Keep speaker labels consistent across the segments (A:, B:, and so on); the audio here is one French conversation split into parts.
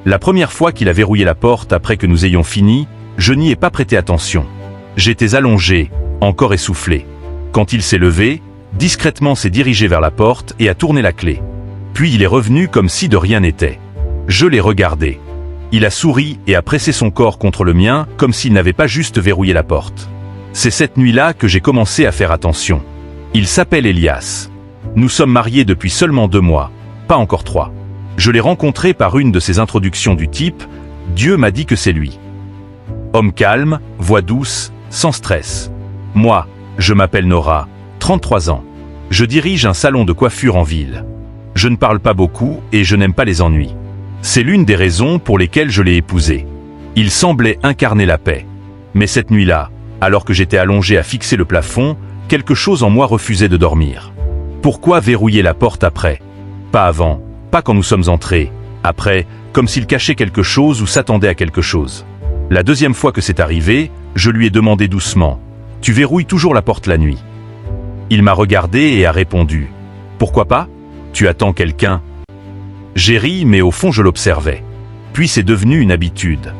A: La première fois qu'il a verrouillé la porte après que nous ayons fini, je n'y ai pas prêté attention. J'étais allongé, encore essoufflé. Quand il s'est levé, discrètement s'est dirigé vers la porte et a tourné la clé. Puis il est revenu comme si de rien n'était. Je l'ai regardé. Il a souri et a pressé son corps contre le mien comme s'il n'avait pas juste verrouillé la porte. C'est cette nuit-là que j'ai commencé à faire attention. Il s'appelle Elias. Nous sommes mariés depuis seulement 2 mois, pas encore 3. Je l'ai rencontré par une de ces introductions du type « Dieu m'a dit que c'est lui ». Homme calme, voix douce, sans stress. Moi, je m'appelle Nora, 33 ans. Je dirige un salon de coiffure en ville. Je ne parle pas beaucoup et je n'aime pas les ennuis. C'est l'une des raisons pour lesquelles je l'ai épousé. Il semblait incarner la paix. Mais cette nuit-là, alors que j'étais allongé à fixer le plafond, quelque chose en moi refusait de dormir. Pourquoi verrouiller la porte après? Pas avant, pas quand nous sommes entrés. Après, comme s'il cachait quelque chose ou s'attendait à quelque chose. La deuxième fois que c'est arrivé, je lui ai demandé doucement « Tu verrouilles toujours la porte la nuit ?» Il m'a regardé et a répondu « Pourquoi pas? Tu attends quelqu'un ?» J'ai ri, mais au fond je l'observais. Puis c'est devenu une habitude.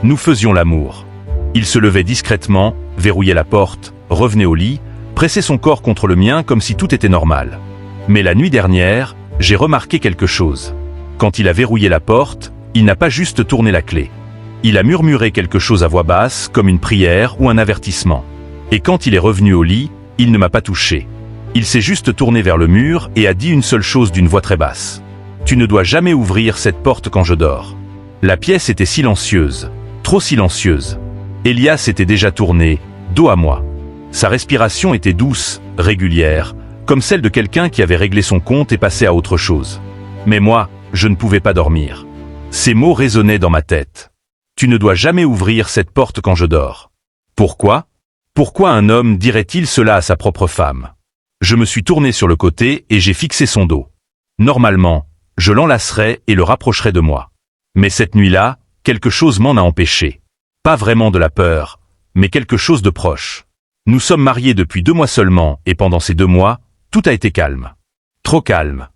A: Nous faisions l'amour. Il se levait discrètement, verrouillait la porte, revenait au lit, pressait son corps contre le mien comme si tout était normal. Mais la nuit dernière, j'ai remarqué quelque chose. Quand il a verrouillé la porte, il n'a pas juste tourné la clé. Il a murmuré quelque chose à voix basse, comme une prière ou un avertissement. Et quand il est revenu au lit, il ne m'a pas touché. Il s'est juste tourné vers le mur et a dit une seule chose d'une voix très basse. « Tu ne dois jamais ouvrir cette porte quand je dors. » La pièce était silencieuse, trop silencieuse. Elias était déjà tourné, dos à moi. Sa respiration était douce, régulière, comme celle de quelqu'un qui avait réglé son compte et passé à autre chose. Mais moi, je ne pouvais pas dormir. Ces mots résonnaient dans ma tête. « Tu ne dois jamais ouvrir cette porte quand je dors. » Pourquoi? Pourquoi un homme dirait-il cela à sa propre femme? Je me suis tourné sur le côté et j'ai fixé son dos. Normalement, je l'enlacerais et le rapprocherais de moi. Mais cette nuit-là, quelque chose m'en a empêché. Pas vraiment de la peur, mais quelque chose de proche. Nous sommes mariés depuis 2 mois seulement et pendant ces 2 mois, tout a été calme. Trop calme.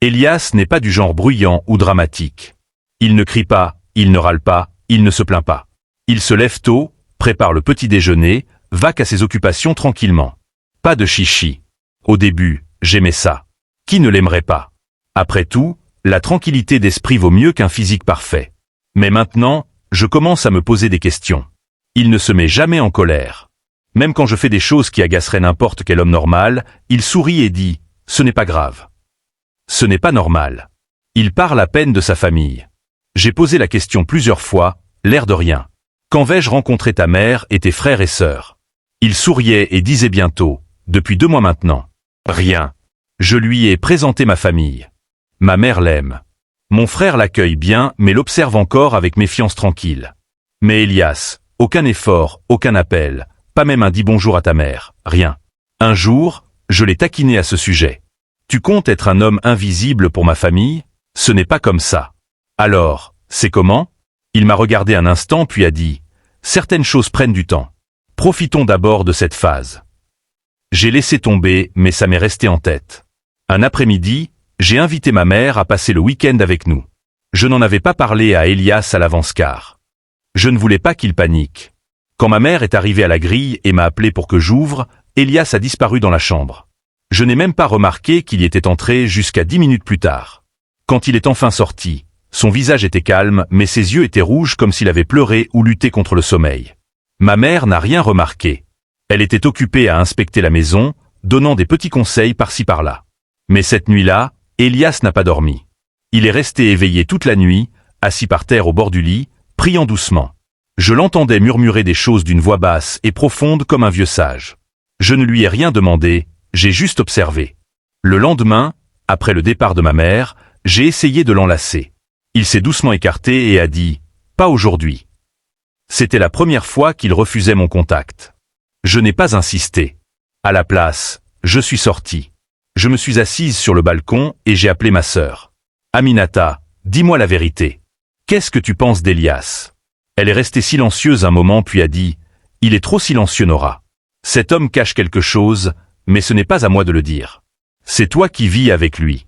A: Elias n'est pas du genre bruyant ou dramatique. Il ne crie pas, il ne râle pas, il ne se plaint pas. Il se lève tôt, prépare le petit déjeuner, va qu'à ses occupations tranquillement. Pas de chichi. Au début, j'aimais ça. Qui ne l'aimerait pas? Après tout, la tranquillité d'esprit vaut mieux qu'un physique parfait. Mais maintenant, je commence à me poser des questions. Il ne se met jamais en colère. Même quand je fais des choses qui agaceraient n'importe quel homme normal, il sourit et dit « Ce n'est pas grave. » Ce n'est pas normal. Il parle à peine de sa famille. J'ai posé la question plusieurs fois, l'air de rien. Quand vais-je rencontrer ta mère et tes frères et sœurs? Il souriait et disait bientôt, depuis 2 mois maintenant. Rien. Je lui ai présenté ma famille. Ma mère l'aime. Mon frère l'accueille bien, mais l'observe encore avec méfiance tranquille. Mais Elias, aucun effort, aucun appel, pas même un dis bonjour à ta mère, rien. Un jour, je l'ai taquiné à ce sujet. Tu comptes être un homme invisible pour ma famille? Ce n'est pas comme ça. Alors, c'est comment? Il m'a regardé un instant puis a dit, certaines choses prennent du temps. Profitons d'abord de cette phase. J'ai laissé tomber, mais ça m'est resté en tête. Un après-midi, j'ai invité ma mère à passer le week-end avec nous. Je n'en avais pas parlé à Elias à l'avance-car. Je ne voulais pas qu'il panique. Quand ma mère est arrivée à la grille et m'a appelé pour que j'ouvre, Elias a disparu dans la chambre. Je n'ai même pas remarqué qu'il y était entré jusqu'à 10 minutes plus tard. Quand il est enfin sorti, son visage était calme, mais ses yeux étaient rouges comme s'il avait pleuré ou lutté contre le sommeil. Ma mère n'a rien remarqué. Elle était occupée à inspecter la maison, donnant des petits conseils par-ci par-là. Mais cette nuit-là, Elias n'a pas dormi. Il est resté éveillé toute la nuit, assis par terre au bord du lit, priant doucement. Je l'entendais murmurer des choses d'une voix basse et profonde comme un vieux sage. Je ne lui ai rien demandé, j'ai juste observé. Le lendemain, après le départ de ma mère, j'ai essayé de l'enlacer. Il s'est doucement écarté et a dit « Pas aujourd'hui ». C'était la première fois qu'il refusait mon contact. Je n'ai pas insisté. À la place, je suis sorti. Je me suis assise sur le balcon et j'ai appelé ma sœur. « Aminata, dis-moi la vérité. Qu'est-ce que tu penses d'Elias ?» Elle est restée silencieuse un moment puis a dit « Il est trop silencieux, Nora. Cet homme cache quelque chose, mais ce n'est pas à moi de le dire. C'est toi qui vis avec lui. »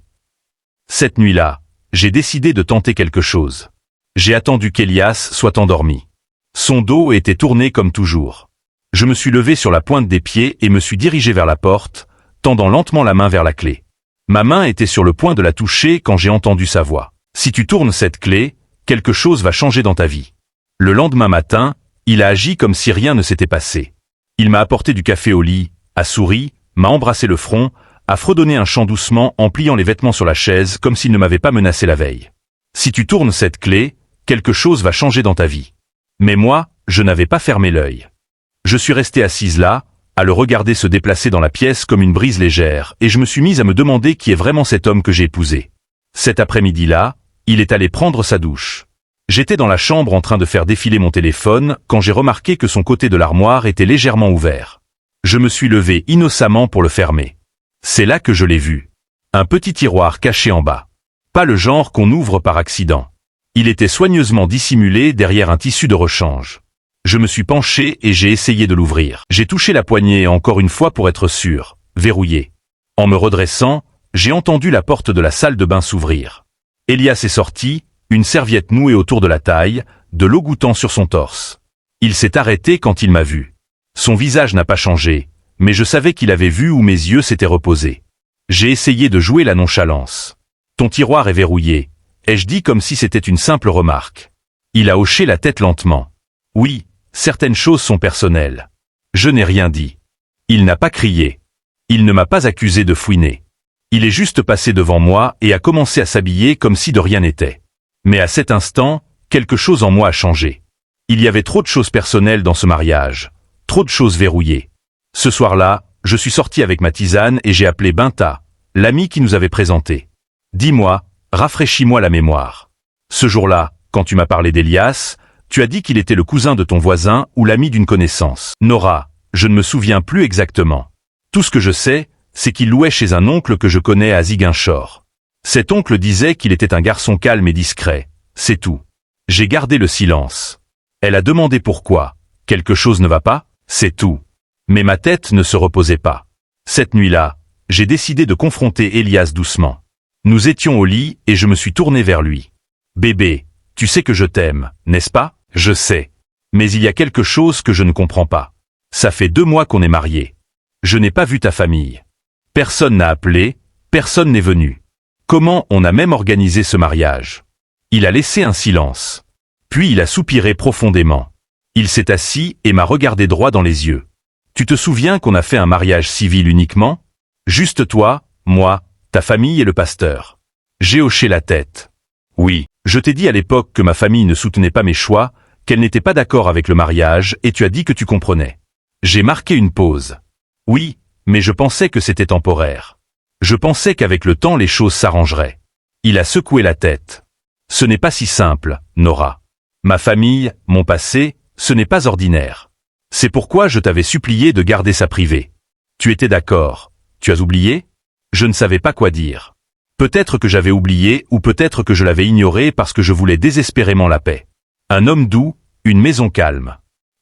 A: Cette nuit-là, j'ai décidé de tenter quelque chose. J'ai attendu qu'Elias soit endormi. Son dos était tourné comme toujours. Je me suis levé sur la pointe des pieds et me suis dirigé vers la porte, tendant lentement la main vers la clé. Ma main était sur le point de la toucher quand j'ai entendu sa voix. Si tu tournes cette clé, quelque chose va changer dans ta vie. Le lendemain matin, il a agi comme si rien ne s'était passé. Il m'a apporté du café au lit, a souri, m'a embrassé le front, a fredonné un chant doucement en pliant les vêtements sur la chaise comme s'il ne m'avait pas menacé la veille. Si tu tournes cette clé, quelque chose va changer dans ta vie. Mais moi, je n'avais pas fermé l'œil. Je suis restée assise là, à le regarder se déplacer dans la pièce comme une brise légère, et je me suis mise à me demander qui est vraiment cet homme que j'ai épousé. Cet après-midi-là, il est allé prendre sa douche. J'étais dans la chambre en train de faire défiler mon téléphone quand j'ai remarqué que son côté de l'armoire était légèrement ouvert. Je me suis levé innocemment pour le fermer. C'est là que je l'ai vu. Un petit tiroir caché en bas. Pas le genre qu'on ouvre par accident. Il était soigneusement dissimulé derrière un tissu de rechange. Je me suis penché et j'ai essayé de l'ouvrir. J'ai touché la poignée encore une fois pour être sûr, verrouillé. En me redressant, j'ai entendu la porte de la salle de bain s'ouvrir. Elias est sorti, une serviette nouée autour de la taille, de l'eau gouttant sur son torse. Il s'est arrêté quand il m'a vu. Son visage n'a pas changé, mais je savais qu'il avait vu où mes yeux s'étaient reposés. J'ai essayé de jouer la nonchalance. Ton tiroir est verrouillé, ai-je dit comme si c'était une simple remarque. Il a hoché la tête lentement. Oui, certaines choses sont personnelles. Je n'ai rien dit. Il n'a pas crié. Il ne m'a pas accusé de fouiner. Il est juste passé devant moi et a commencé à s'habiller comme si de rien n'était. Mais à cet instant, quelque chose en moi a changé. Il y avait trop de choses personnelles dans ce mariage, trop de choses verrouillées. Ce soir-là, je suis sorti avec ma tisane et j'ai appelé Binta, l'ami qui nous avait présenté. Dis-moi, rafraîchis-moi la mémoire. Ce jour-là, quand tu m'as parlé d'Elias, tu as dit qu'il était le cousin de ton voisin ou l'ami d'une connaissance. Nora, je ne me souviens plus exactement. Tout ce que je sais, c'est qu'il louait chez un oncle que je connais à Ziguinchor. Cet oncle disait qu'il était un garçon calme et discret, c'est tout. J'ai gardé le silence. Elle a demandé pourquoi. Quelque chose ne va pas, c'est tout. Mais ma tête ne se reposait pas. Cette nuit-là, j'ai décidé de confronter Elias doucement. Nous étions au lit et je me suis tourné vers lui. Bébé, tu sais que je t'aime, n'est-ce pas? Je sais. Mais il y a quelque chose que je ne comprends pas. Ça fait 2 mois qu'on est mariés. Je n'ai pas vu ta famille. Personne n'a appelé, personne n'est venu. Comment on a même organisé ce mariage? Il a laissé un silence. Puis il a soupiré profondément. Il s'est assis et m'a regardé droit dans les yeux. Tu te souviens qu'on a fait un mariage civil uniquement? Juste toi, moi, ta famille et le pasteur. J'ai hoché la tête. Oui, je t'ai dit à l'époque que ma famille ne soutenait pas mes choix, qu'elle n'était pas d'accord avec le mariage et tu as dit que tu comprenais. J'ai marqué une pause. Oui, mais je pensais que c'était temporaire. Je pensais qu'avec le temps les choses s'arrangeraient. Il a secoué la tête. Ce n'est pas si simple, Nora. Ma famille, mon passé, ce n'est pas ordinaire. C'est pourquoi je t'avais supplié de garder ça privé. Tu étais d'accord. Tu as oublié? Je ne savais pas quoi dire. Peut-être que j'avais oublié ou peut-être que je l'avais ignoré parce que je voulais désespérément la paix. Un homme doux, une maison calme.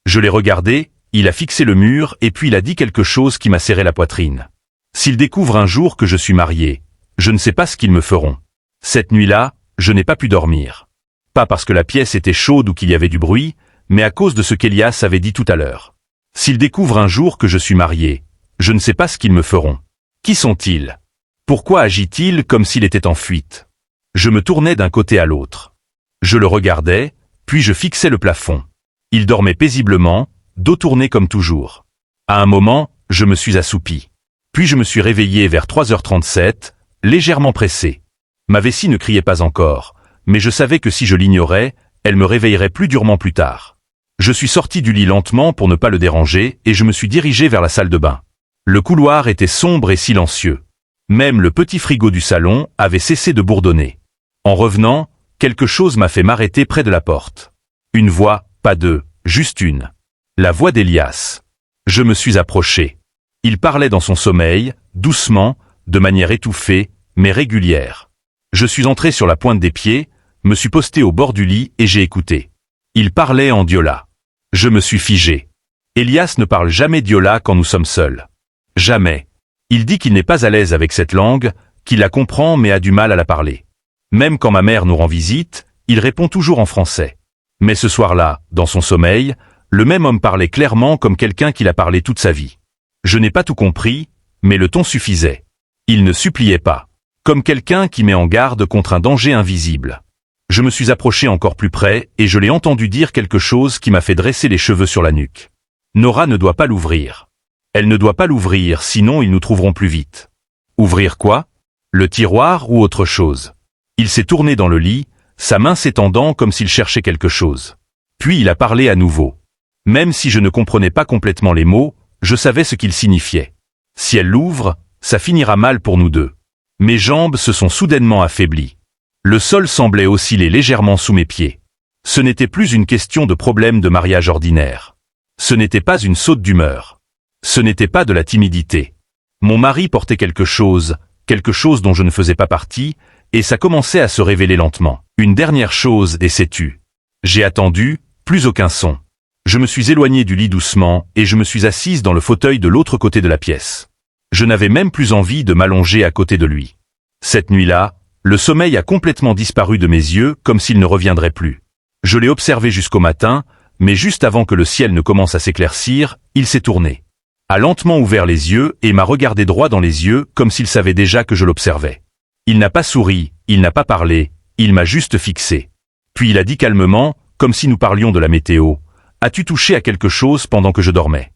A: Je l'ai regardé, il a fixé le mur et puis il a dit quelque chose qui m'a serré la poitrine. S'ils découvrent un jour que je suis marié, je ne sais pas ce qu'ils me feront. Cette nuit-là, je n'ai pas pu dormir. Pas parce que la pièce était chaude ou qu'il y avait du bruit, mais à cause de ce qu'Elias avait dit tout à l'heure. S'ils découvrent un jour que je suis marié, je ne sais pas ce qu'ils me feront. Qui sont-ils? Pourquoi agit-il comme s'il était en fuite? Je me tournais d'un côté à l'autre. Je le regardais, puis je fixais le plafond. Il dormait paisiblement, dos tourné comme toujours. À un moment, je me suis assoupi. Puis je me suis réveillé vers 3h37, légèrement pressé. Ma vessie ne criait pas encore, mais je savais que si je l'ignorais, elle me réveillerait plus durement plus tard. Je suis sorti du lit lentement pour ne pas le déranger et je me suis dirigé vers la salle de bain. Le couloir était sombre et silencieux. Même le petit frigo du salon avait cessé de bourdonner. En revenant, quelque chose m'a fait m'arrêter près de la porte. Une voix, pas deux, juste une. La voix d'Elias. Je me suis approché. Il parlait dans son sommeil, doucement, de manière étouffée, mais régulière. Je suis entré sur la pointe des pieds, me suis posté au bord du lit et j'ai écouté. Il parlait en diola. Je me suis figé. Elias ne parle jamais diola quand nous sommes seuls. Jamais. Il dit qu'il n'est pas à l'aise avec cette langue, qu'il la comprend mais a du mal à la parler. Même quand ma mère nous rend visite, Il répond toujours en français. Mais ce soir-là, dans son sommeil, le même homme parlait clairement comme quelqu'un qu'il a parlé toute sa vie. Je n'ai pas tout compris, mais le ton suffisait. Il ne suppliait pas. Comme quelqu'un qui met en garde contre un danger invisible. Je me suis approché encore plus près et je l'ai entendu dire quelque chose qui m'a fait dresser les cheveux sur la nuque. Nora ne doit pas l'ouvrir. Elle ne doit pas l'ouvrir, sinon ils nous trouveront plus vite. Ouvrir quoi? Le tiroir ou autre chose? Il s'est tourné dans le lit, sa main s'étendant comme s'il cherchait quelque chose. Puis il a parlé à nouveau. Même si je ne comprenais pas complètement les mots, je savais ce qu'ils signifiaient. Si elle l'ouvre, ça finira mal pour nous deux. Mes jambes se sont soudainement affaiblies. Le sol semblait osciller légèrement sous mes pieds. Ce n'était plus une question de problème de mariage ordinaire. Ce n'était pas une saute d'humeur. Ce n'était pas de la timidité. Mon mari portait quelque chose dont je ne faisais pas partie, et ça commençait à se révéler lentement. Une dernière chose, et c'est tu. J'ai attendu, plus aucun son. Je me suis éloigné du lit doucement, et je me suis assise dans le fauteuil de l'autre côté de la pièce. Je n'avais même plus envie de m'allonger à côté de lui. Cette nuit-là, le sommeil a complètement disparu de mes yeux comme s'il ne reviendrait plus. Je l'ai observé jusqu'au matin, mais juste avant que le ciel ne commence à s'éclaircir, il s'est tourné. A lentement ouvert les yeux et m'a regardé droit dans les yeux comme s'il savait déjà que je l'observais. Il n'a pas souri, il n'a pas parlé, il m'a juste fixé. Puis il a dit calmement, comme si nous parlions de la météo, « As-tu touché à quelque chose pendant que je dormais ?»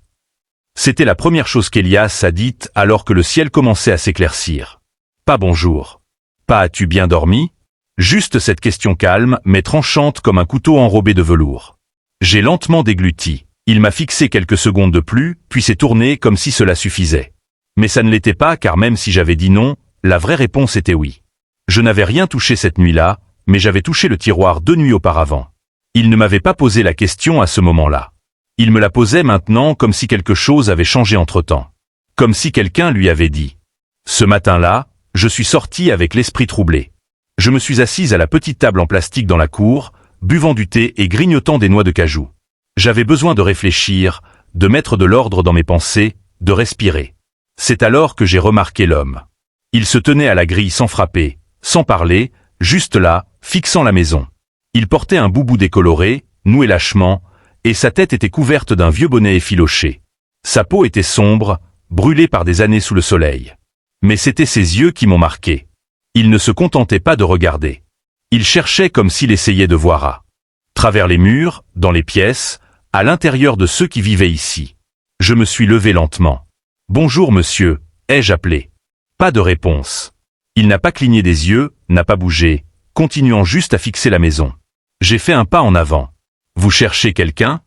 A: C'était la première chose qu'Elias a dite alors que le ciel commençait à s'éclaircir. Pas bonjour. Pas as-tu bien dormi? Juste cette question calme, mais tranchante comme un couteau enrobé de velours. J'ai lentement dégluti. Il m'a fixé quelques secondes de plus, puis s'est tourné comme si cela suffisait. Mais ça ne l'était pas car même si j'avais dit non, la vraie réponse était oui. Je n'avais rien touché cette nuit-là, mais j'avais touché le tiroir 2 nuits auparavant. Il ne m'avait pas posé la question à ce moment-là. Il me la posait maintenant comme si quelque chose avait changé entre-temps. Comme si quelqu'un lui avait dit. Ce matin-là, je suis sorti avec l'esprit troublé. Je me suis assise à la petite table en plastique dans la cour, buvant du thé et grignotant des noix de cajou. J'avais besoin de réfléchir, de mettre de l'ordre dans mes pensées, de respirer. C'est alors que j'ai remarqué l'homme. Il se tenait à la grille sans frapper, sans parler, juste là, fixant la maison. Il portait un boubou décoloré, noué lâchement, et sa tête était couverte d'un vieux bonnet effiloché. Sa peau était sombre, brûlée par des années sous le soleil. Mais c'étaient ses yeux qui m'ont marqué. Il ne se contentait pas de regarder. Il cherchait comme s'il essayait de voir à travers les murs, dans les pièces, à l'intérieur de ceux qui vivaient ici. Je me suis levé lentement. « Bonjour monsieur », ai-je appelé. Pas de réponse. Il n'a pas cligné des yeux, n'a pas bougé, continuant juste à fixer la maison. J'ai fait un pas en avant. « Vous cherchez quelqu'un » ?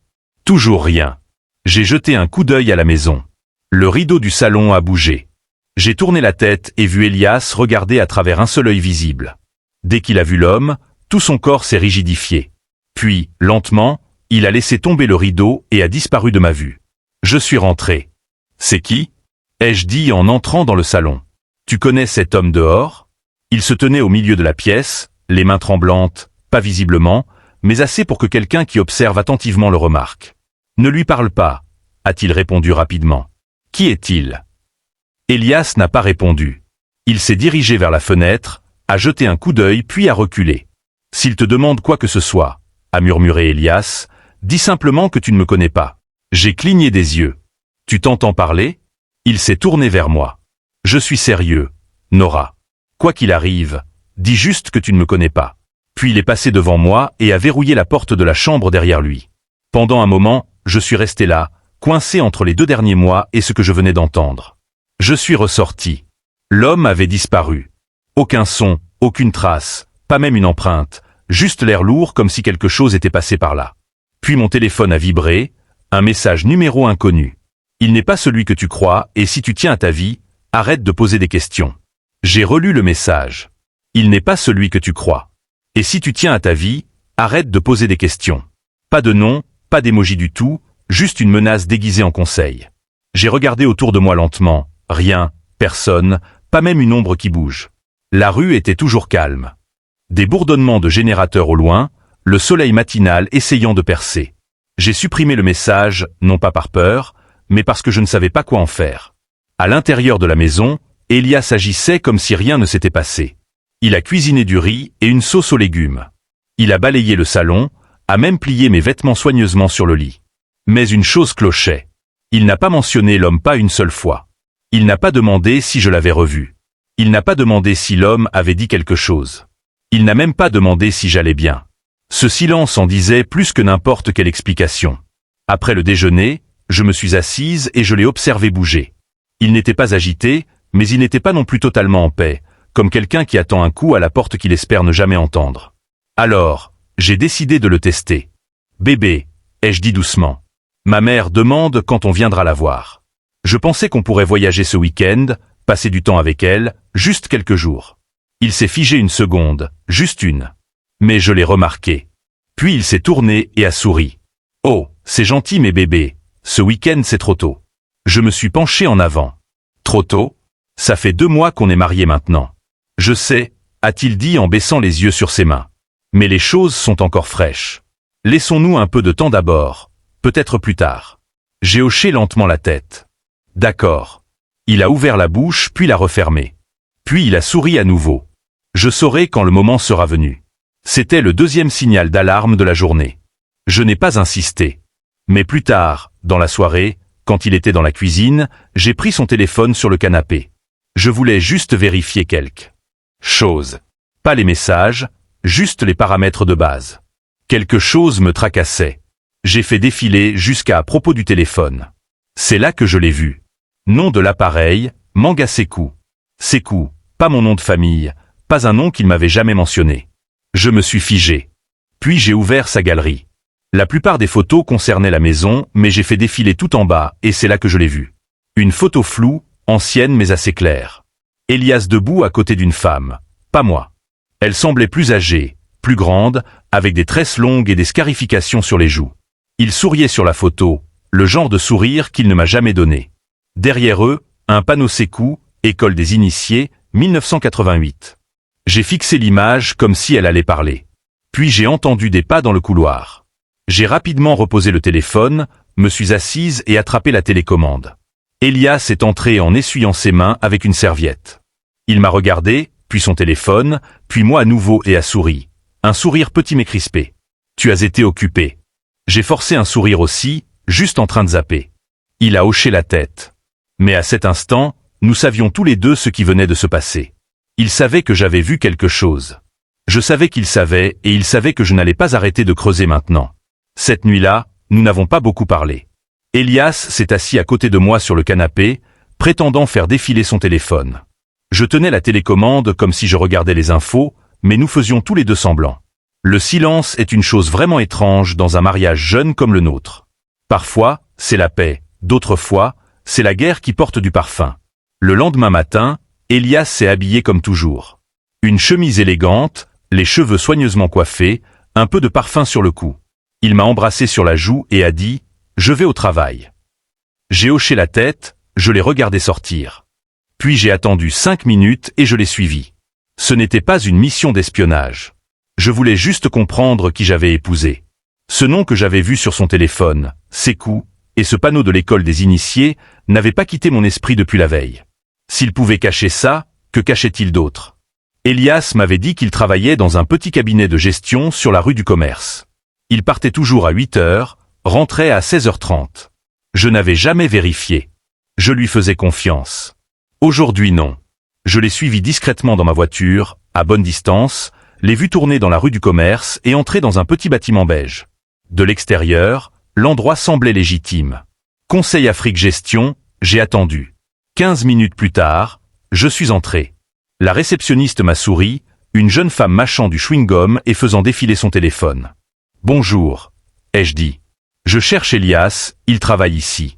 A: Toujours rien. J'ai jeté un coup d'œil à la maison. Le rideau du salon a bougé. J'ai tourné la tête et vu Elias regarder à travers un seul œil visible. Dès qu'il a vu l'homme, tout son corps s'est rigidifié. Puis, lentement, il a laissé tomber le rideau et a disparu de ma vue. Je suis rentré. « C'est qui ?» ai-je dit en entrant dans le salon. « Tu connais cet homme dehors ?» Il se tenait au milieu de la pièce, les mains tremblantes, pas visiblement, mais assez pour que quelqu'un qui observe attentivement le remarque. « Ne lui parle pas », a-t-il répondu rapidement. « Qui est-il » Elias n'a pas répondu. Il s'est dirigé vers la fenêtre, a jeté un coup d'œil puis a reculé. « S'il te demande quoi que ce soit, » a murmuré Elias, « dis simplement que tu ne me connais pas. » J'ai cligné des yeux. « Tu t'entends parler ?» Il s'est tourné vers moi. « Je suis sérieux, Nora. Quoi qu'il arrive, dis juste que tu ne me connais pas. » Puis il est passé devant moi et a verrouillé la porte de la chambre derrière lui. Pendant un moment, je suis resté là, coincé entre les 2 derniers mois et ce que je venais d'entendre. Je suis ressorti. L'homme avait disparu. Aucun son, aucune trace, pas même une empreinte, juste l'air lourd comme si quelque chose était passé par là. Puis mon téléphone a vibré, un message numéro inconnu. Il n'est pas celui que tu crois et si tu tiens à ta vie, arrête de poser des questions. J'ai relu le message. Il n'est pas celui que tu crois. Et si tu tiens à ta vie, arrête de poser des questions. Pas de nom, pas d'émoji du tout, juste une menace déguisée en conseil. J'ai regardé autour de moi lentement. Rien, personne, pas même une ombre qui bouge. La rue était toujours calme. Des bourdonnements de générateurs au loin, le soleil matinal essayant de percer. J'ai supprimé le message, non pas par peur, mais parce que je ne savais pas quoi en faire. À l'intérieur de la maison, Elias agissait comme si rien ne s'était passé. Il a cuisiné du riz et une sauce aux légumes. Il a balayé le salon, a même plié mes vêtements soigneusement sur le lit. Mais une chose clochait. Il n'a pas mentionné l'homme pas une seule fois. Il n'a pas demandé si je l'avais revu. Il n'a pas demandé si l'homme avait dit quelque chose. Il n'a même pas demandé si j'allais bien. Ce silence en disait plus que n'importe quelle explication. Après le déjeuner, je me suis assise et je l'ai observé bouger. Il n'était pas agité, mais il n'était pas non plus totalement en paix, comme quelqu'un qui attend un coup à la porte qu'il espère ne jamais entendre. Alors, j'ai décidé de le tester. Bébé, ai-je dit doucement. Ma mère demande quand on viendra la voir. Je pensais qu'on pourrait voyager ce week-end, passer du temps avec elle, juste quelques jours. Il s'est figé une seconde, juste une. Mais je l'ai remarqué. Puis il s'est tourné et a souri. Oh, c'est gentil mes bébés, ce week-end c'est trop tôt. Je me suis penché en avant. Trop tôt? Ça fait 2 mois qu'on est mariés maintenant. Je sais, a-t-il dit en baissant les yeux sur ses mains. Mais les choses sont encore fraîches. Laissons-nous un peu de temps d'abord, peut-être plus tard. J'ai hoché lentement la tête. D'accord. Il a ouvert la bouche puis l'a refermée. Puis il a souri à nouveau. Je saurai quand le moment sera venu. C'était le 2e signal d'alarme de la journée. Je n'ai pas insisté. Mais plus tard, dans la soirée, quand il était dans la cuisine, j'ai pris son téléphone sur le canapé. Je voulais juste vérifier quelque chose. Pas les messages, juste les paramètres de base. Quelque chose me tracassait. J'ai fait défiler jusqu'à à propos du téléphone. C'est là que je l'ai vu. Nom de l'appareil, Manga Sekou. Sekou, pas mon nom de famille, pas un nom qu'il m'avait jamais mentionné. Je me suis figé. Puis j'ai ouvert sa galerie. La plupart des photos concernaient la maison, mais j'ai fait défiler tout en bas et c'est là que je l'ai vu. Une photo floue, ancienne mais assez claire. Elias debout à côté d'une femme. Pas moi. Elle semblait plus âgée, plus grande, avec des tresses longues et des scarifications sur les joues. Il souriait sur la photo, le genre de sourire qu'il ne m'a jamais donné. Derrière eux, un panneau Sekou, École des Initiés, 1988. J'ai fixé l'image comme si elle allait parler. Puis j'ai entendu des pas dans le couloir. J'ai rapidement reposé le téléphone, me suis assise et attrapé la télécommande. Elias est entré en essuyant ses mains avec une serviette. Il m'a regardé, puis son téléphone, puis moi à nouveau et a souri. Un sourire petit mais crispé. Tu as été occupé. J'ai forcé un sourire aussi, juste en train de zapper. Il a hoché la tête. Mais à cet instant, nous savions tous les deux ce qui venait de se passer. Il savait que j'avais vu quelque chose. Je savais qu'il savait et il savait que je n'allais pas arrêter de creuser maintenant. Cette nuit-là, nous n'avons pas beaucoup parlé. Elias s'est assis à côté de moi sur le canapé, prétendant faire défiler son téléphone. Je tenais la télécommande comme si je regardais les infos, mais nous faisions tous les deux semblant. Le silence est une chose vraiment étrange dans un mariage jeune comme le nôtre. Parfois, c'est la paix, d'autres fois, c'est la guerre qui porte du parfum. Le lendemain matin, Elias s'est habillé comme toujours. Une chemise élégante, les cheveux soigneusement coiffés, un peu de parfum sur le cou. Il m'a embrassé sur la joue et a dit « Je vais au travail ». J'ai hoché la tête, je l'ai regardé sortir. Puis j'ai attendu 5 minutes et je l'ai suivi. Ce n'était pas une mission d'espionnage. Je voulais juste comprendre qui j'avais épousé. Ce nom que j'avais vu sur son téléphone, Sekou, et ce panneau de l'école des initiés, n'avaient pas quitté mon esprit depuis la veille. S'il pouvait cacher ça, que cachait-il d'autre? Elias m'avait dit qu'il travaillait dans un petit cabinet de gestion sur la rue du Commerce. Il partait toujours à 8 heures, rentrait à 16h30. Je n'avais jamais vérifié. Je lui faisais confiance. Aujourd'hui non. Je l'ai suivi discrètement dans ma voiture, à bonne distance, l'ai vu tourner dans la rue du Commerce et entrer dans un petit bâtiment beige. De l'extérieur, l'endroit semblait légitime. Conseil Afrique Gestion, j'ai attendu. 15 minutes plus tard, je suis entré. La réceptionniste m'a souri, une jeune femme mâchant du chewing-gum et faisant défiler son téléphone. « Bonjour », ai-je dit. « Je cherche Elias, il travaille ici. »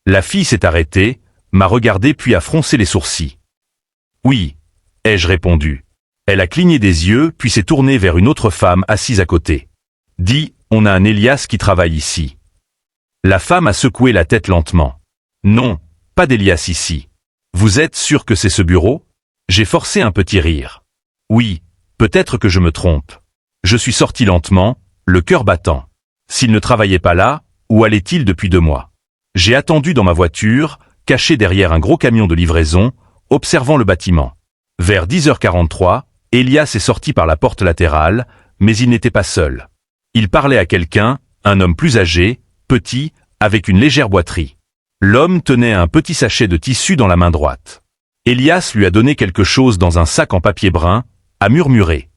A: La fille s'est arrêtée, m'a regardé puis a froncé les sourcils. « Oui », ai-je répondu. Elle a cligné des yeux puis s'est tournée vers une autre femme assise à côté. « Dis, on a un Elias qui travaille ici. » La femme a secoué la tête lentement. « Non, pas d'Elias ici. Vous êtes sûr que c'est ce bureau ?» J'ai forcé un petit rire. « Oui, peut-être que je me trompe. » Je suis sorti lentement, le cœur battant. S'il ne travaillait pas là, où allait-il depuis 2 mois? J'ai attendu dans ma voiture, caché derrière un gros camion de livraison, observant le bâtiment. Vers 10h43, Elias est sorti par la porte latérale, mais il n'était pas seul. Il parlait à quelqu'un, un homme plus âgé, petit, avec une légère boiterie. L'homme tenait un petit sachet de tissu dans la main droite. Elias lui a donné quelque chose dans un sac en papier brun, a murmuré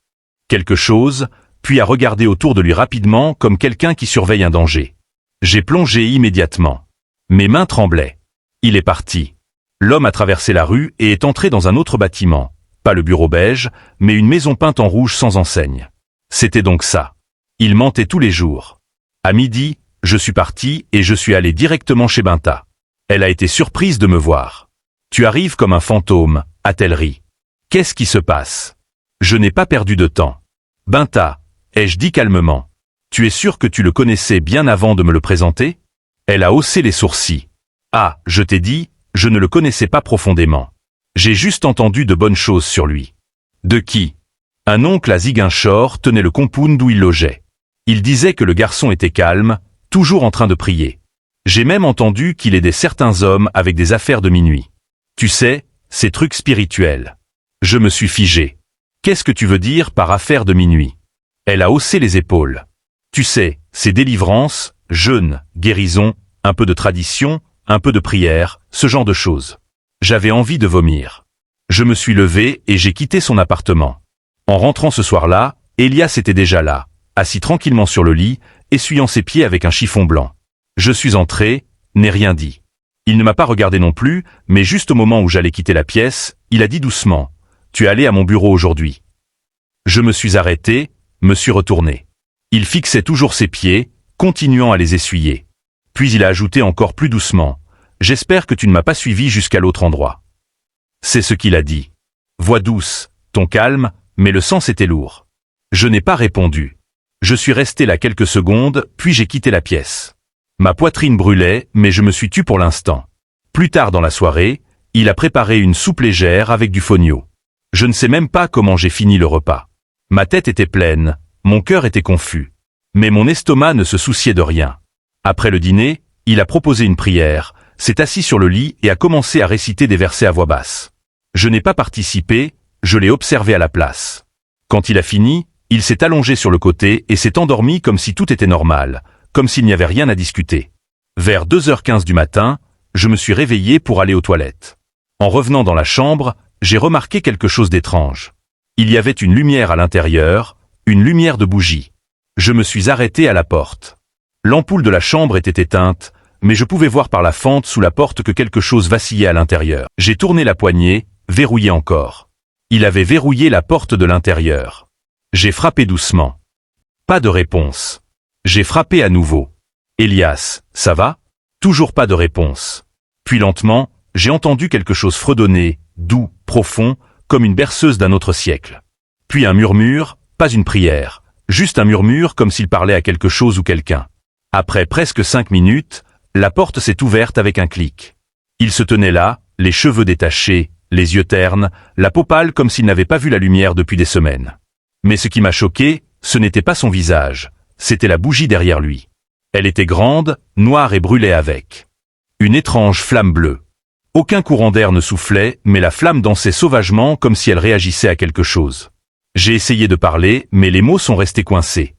A: quelque chose, puis a regardé autour de lui rapidement comme quelqu'un qui surveille un danger. J'ai plongé immédiatement. Mes mains tremblaient. Il est parti. L'homme a traversé la rue et est entré dans un autre bâtiment. Pas le bureau beige, mais une maison peinte en rouge sans enseigne. C'était donc ça. Il mentait tous les jours. À midi, je suis parti et je suis allé directement chez Binta. Elle a été surprise de me voir. Tu arrives comme un fantôme, a-t-elle ri. Qu'est-ce qui se passe? Je n'ai pas perdu de temps. Binta, ai-je dit calmement. Tu es sûr que tu le connaissais bien avant de me le présenter? Elle a haussé les sourcils. Ah, je t'ai dit, je ne le connaissais pas profondément. J'ai juste entendu de bonnes choses sur lui. De qui? Un oncle à Ziguinchor tenait le compound où il logeait. Il disait que le garçon était calme, toujours en train de prier. J'ai même entendu qu'il aidait certains hommes avec des affaires de minuit. Tu sais, ces trucs spirituels. Je me suis figé. Qu'est-ce que tu veux dire par affaires de minuit? Elle a haussé les épaules. Tu sais, c'est délivrance, jeûne, guérison, un peu de tradition, un peu de prière, ce genre de choses. J'avais envie de vomir. Je me suis levé et j'ai quitté son appartement. En rentrant ce soir-là, Elias était déjà là, assis tranquillement sur le lit, essuyant ses pieds avec un chiffon blanc. Je suis entré, n'ai rien dit. Il ne m'a pas regardé non plus, mais juste au moment où j'allais quitter la pièce, il a dit doucement « Tu es allé à mon bureau aujourd'hui ?» Je me suis arrêté, me suis retourné. Il fixait toujours ses pieds, continuant à les essuyer. Puis il a ajouté encore plus doucement « J'espère que tu ne m'as pas suivi jusqu'à l'autre endroit. » C'est ce qu'il a dit. Voix douce, ton calme, mais le sens était lourd. Je n'ai pas répondu. Je suis resté là quelques secondes, puis j'ai quitté la pièce. Ma poitrine brûlait, mais je me suis tu pour l'instant. Plus tard dans la soirée, il a préparé une soupe légère avec du fonio. Je ne sais même pas comment j'ai fini le repas. Ma tête était pleine, mon cœur était confus. Mais mon estomac ne se souciait de rien. Après le dîner, il a proposé une prière, s'est assis sur le lit et a commencé à réciter des versets à voix basse. Je n'ai pas participé, je l'ai observé à la place. Quand il a fini, il s'est allongé sur le côté et s'est endormi comme si tout était normal, comme s'il n'y avait rien à discuter. Vers 2h15 du matin, je me suis réveillé pour aller aux toilettes. En revenant dans la chambre, j'ai remarqué quelque chose d'étrange. Il y avait une lumière à l'intérieur, une lumière de bougie. Je me suis arrêté à la porte. L'ampoule de la chambre était éteinte, mais je pouvais voir par la fente sous la porte que quelque chose vacillait à l'intérieur. J'ai tourné la poignée, verrouillé encore. Il avait verrouillé la porte de l'intérieur. J'ai frappé doucement. Pas de réponse. J'ai frappé à nouveau. Elias, ça va? Toujours pas de réponse. Puis lentement, j'ai entendu quelque chose fredonner, doux, profond, comme une berceuse d'un autre siècle. Puis un murmure, pas une prière, juste un murmure comme s'il parlait à quelque chose ou quelqu'un. Après presque 5 minutes, la porte s'est ouverte avec un clic. Il se tenait là, les cheveux détachés, les yeux ternes, la peau pâle comme s'il n'avait pas vu la lumière depuis des semaines. Mais ce qui m'a choqué, ce n'était pas son visage, c'était la bougie derrière lui. Elle était grande, noire et brûlait avec une étrange flamme bleue. Aucun courant d'air ne soufflait, mais la flamme dansait sauvagement comme si elle réagissait à quelque chose. J'ai essayé de parler, mais les mots sont restés coincés.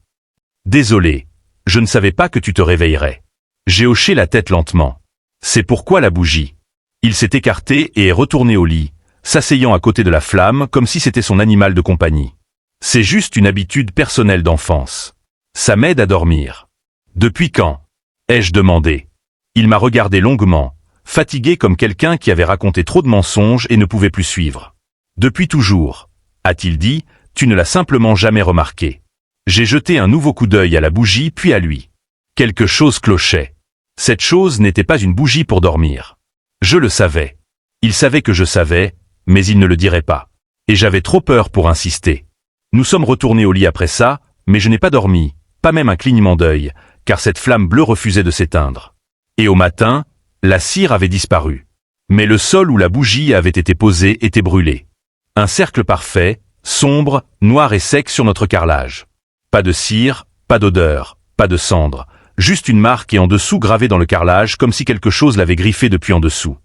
A: Désolé, je ne savais pas que tu te réveillerais. J'ai hoché la tête lentement. C'est pourquoi la bougie. Il s'est écarté et est retourné au lit, s'asseyant à côté de la flamme comme si c'était son animal de compagnie. C'est juste une habitude personnelle d'enfance. Ça m'aide à dormir. Depuis quand? Ai-je demandé. Il m'a regardé longuement, fatigué comme quelqu'un qui avait raconté trop de mensonges et ne pouvait plus suivre. Depuis toujours, a-t-il dit, tu ne l'as simplement jamais remarqué. J'ai jeté un nouveau coup d'œil à la bougie puis à lui. Quelque chose clochait. Cette chose n'était pas une bougie pour dormir. Je le savais. Il savait que je savais, mais il ne le dirait pas. Et j'avais trop peur pour insister. Nous sommes retournés au lit après ça, mais je n'ai pas dormi, pas même un clignement d'œil, car cette flamme bleue refusait de s'éteindre. Et au matin, la cire avait disparu. Mais le sol où la bougie avait été posée était brûlé. Un cercle parfait, sombre, noir et sec sur notre carrelage. Pas de cire, pas d'odeur, pas de cendre, juste une marque et en dessous gravée dans le carrelage comme si quelque chose l'avait griffé depuis en dessous.